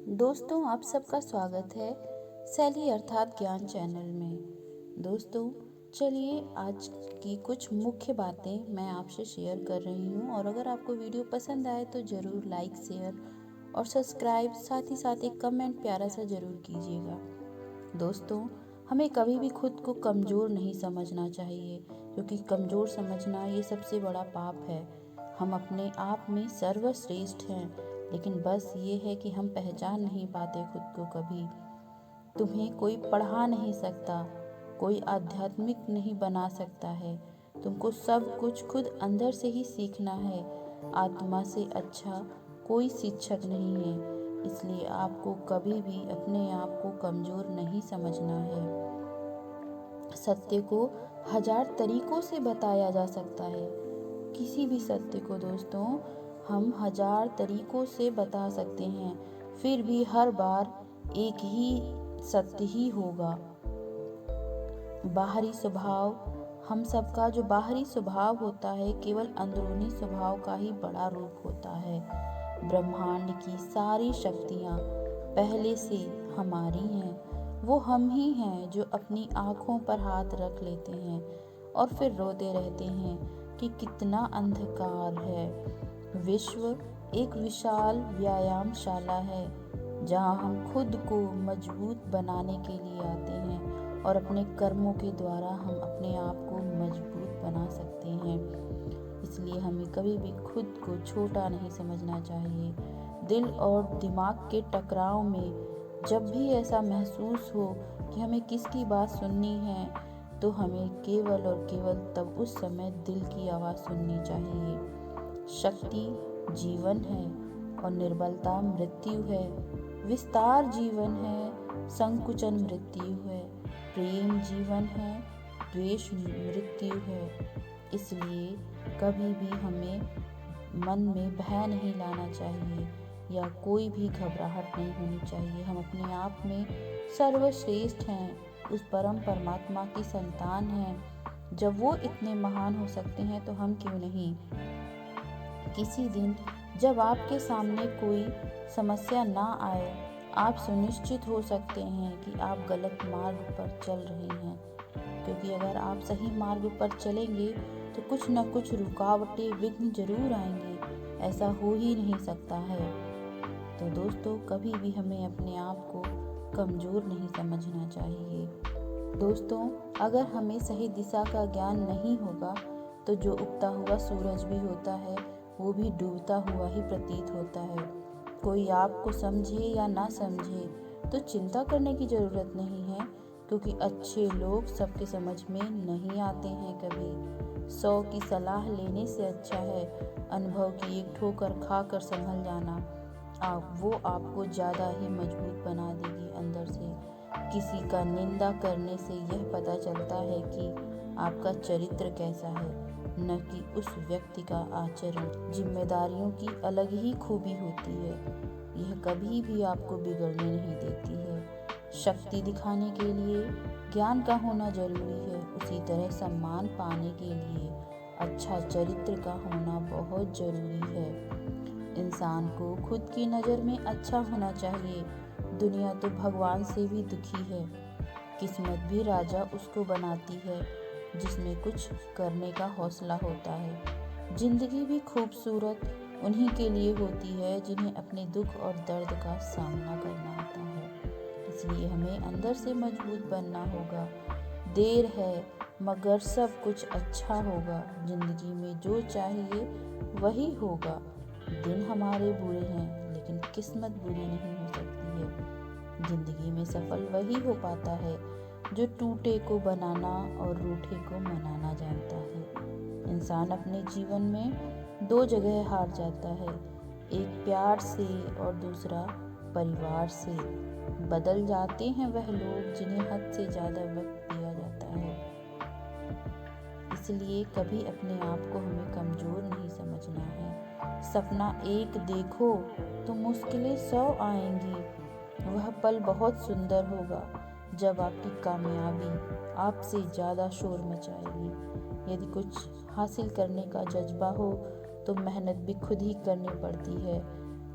दोस्तों, आप सबका स्वागत है सैली अर्थात ज्ञान चैनल में। दोस्तों, चलिए आज की कुछ मुख्य बातें मैं आपसे शेयर कर रही हूँ और अगर आपको वीडियो पसंद आए तो ज़रूर लाइक, शेयर और सब्सक्राइब, साथ ही साथ एक कमेंट प्यारा सा ज़रूर कीजिएगा। दोस्तों, हमें कभी भी खुद को कमज़ोर नहीं समझना चाहिए, क्योंकि कमज़ोर समझना ये सबसे बड़ा पाप है। हम अपने आप में सर्वश्रेष्ठ हैं, लेकिन बस ये है कि हम पहचान नहीं पाते खुद को कभी। तुम्हें कोई पढ़ा नहीं सकता, कोई आध्यात्मिक नहीं बना सकता है। तुमको सब कुछ खुद अंदर से ही सीखना है। आत्मा से अच्छा कोई शिक्षक नहीं है, इसलिए आपको कभी भी अपने आप को कमज़ोर नहीं समझना है। सत्य को 1000 तरीकों से बताया जा सकता है। किसी भी सत्य को दोस्तों हम 1000 तरीकों से बता सकते हैं, फिर भी हर बार एक ही सत्य ही होगा। बाहरी स्वभाव, हम सबका जो बाहरी स्वभाव होता है केवल अंदरूनी स्वभाव का ही बड़ा रूप होता है। ब्रह्मांड की सारी शक्तियाँ पहले से हमारी हैं। वो हम ही हैं जो अपनी आँखों पर हाथ रख लेते हैं और फिर रोते रहते हैं कि कितना अंधकार है। विश्व एक विशाल व्यायामशाला है, जहाँ हम खुद को मजबूत बनाने के लिए आते हैं और अपने कर्मों के द्वारा हम अपने आप को मजबूत बना सकते हैं। इसलिए हमें कभी भी खुद को छोटा नहीं समझना चाहिए। दिल और दिमाग के टकराव में जब भी ऐसा महसूस हो कि हमें किसकी बात सुननी है, तो हमें केवल और केवल तब उस समय दिल की आवाज़ सुननी चाहिए। शक्ति जीवन है और निर्बलता मृत्यु है। विस्तार जीवन है, संकुचन मृत्यु है। प्रेम जीवन है, द्वेष मृत्यु है। इसलिए कभी भी हमें मन में भय नहीं लाना चाहिए या कोई भी घबराहट नहीं होनी चाहिए। हम अपने आप में सर्वश्रेष्ठ हैं, उस परम परमात्मा की संतान हैं। जब वो इतने महान हो सकते हैं तो हम क्यों नहीं। किसी दिन जब आपके सामने कोई समस्या ना आए, आप सुनिश्चित हो सकते हैं कि आप गलत मार्ग पर चल रहे हैं, क्योंकि अगर आप सही मार्ग पर चलेंगे तो कुछ न कुछ रुकावटें, विघ्न जरूर आएंगे। ऐसा हो ही नहीं सकता है। तो दोस्तों, कभी भी हमें अपने आप को कमज़ोर नहीं समझना चाहिए। दोस्तों, अगर हमें सही दिशा का ज्ञान नहीं होगा तो जो उगता हुआ सूरज भी होता है वो भी डूबता हुआ ही प्रतीत होता है। कोई आपको समझे या ना समझे तो चिंता करने की ज़रूरत नहीं है, क्योंकि अच्छे लोग सबके समझ में नहीं आते हैं कभी। 100 की सलाह लेने से अच्छा है अनुभव की एक ठोकर खाकर संभल जाना। वो आपको ज़्यादा ही मजबूत बना देगी अंदर से। किसी का निंदा करने से यह पता चलता है कि आपका चरित्र कैसा है, न कि उस व्यक्ति का आचरण। जिम्मेदारियों की अलग ही खूबी होती है, यह कभी भी आपको बिगड़ने नहीं देती है। शक्ति दिखाने के लिए ज्ञान का होना जरूरी है, उसी तरह सम्मान पाने के लिए अच्छा चरित्र का होना बहुत जरूरी है। इंसान को खुद की नज़र में अच्छा होना चाहिए। दुनिया तो भगवान से भी दुखी है। किस्मत भी राजा उसको बनाती है जिसमें कुछ करने का हौसला होता है। जिंदगी भी खूबसूरत उन्हीं के लिए होती है जिन्हें अपने दुख और दर्द का सामना करना आता है। इसलिए हमें अंदर से मजबूत बनना होगा। देर है मगर सब कुछ अच्छा होगा। जिंदगी में जो चाहिए वही होगा। दिन हमारे बुरे हैं, लेकिन किस्मत बुरी नहीं हो सकती है। जिंदगी में सफल वही हो पाता है जो टूटे को बनाना और रूठे को मनाना जानता है। इंसान अपने जीवन में 2 जगह हार जाता है, एक प्यार से और दूसरा परिवार से। बदल जाते हैं वह लोग जिन्हें हद से ज़्यादा वक्त दिया जाता है। इसलिए कभी अपने आप को हमें कमज़ोर नहीं समझना है। सपना एक देखो तो मुश्किलें 100 आएंगी। वह पल बहुत सुंदर होगा जब आपकी कामयाबी आपसे ज़्यादा शोर मचाएगी। यदि कुछ हासिल करने का जज्बा हो तो मेहनत भी खुद ही करनी पड़ती है।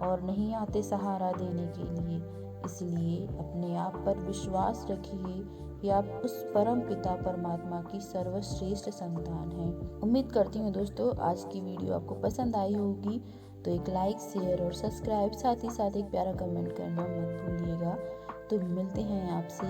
और नहीं आते सहारा देने के लिए। इसलिए अपने आप पर विश्वास रखिए कि आप उस परम पिता परमात्मा की सर्वश्रेष्ठ संतान हैं। उम्मीद करती हूँ दोस्तों आज की वीडियो आपको पसंद आई होगी, तो एक लाइक, शेयर और सब्सक्राइब, साथ ही साथ एक प्यारा कमेंट करना मत भूलिएगा। तो मिलते हैं आपसे